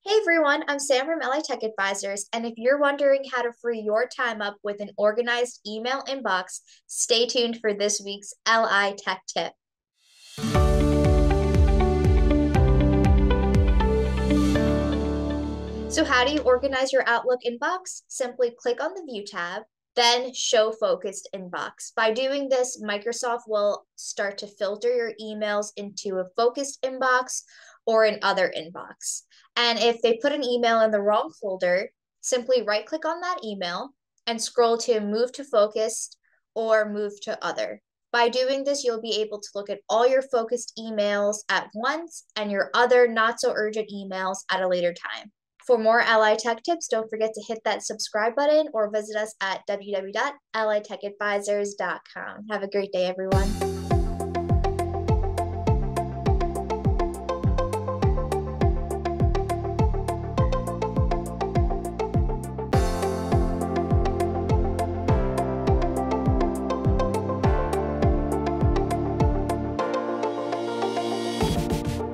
Hey everyone, I'm Sam from LI Tech Advisors, and if you're wondering how to free your time up with an organized email inbox, stay tuned for this week's LI Tech Tip. So, how do you organize your Outlook inbox? Simply click on the View tab, then Show Focused Inbox. By doing this, Microsoft will start to filter your emails into a focused inbox or an other inbox. And if they put an email in the wrong folder, simply right click on that email and scroll to Move to Focused or Move to Other. By doing this, you'll be able to look at all your focused emails at once and your other not so urgent emails at a later time. For more Ally Tech tips, don't forget to hit that subscribe button or visit us at www.litechadvisors.com. Have a great day, everyone.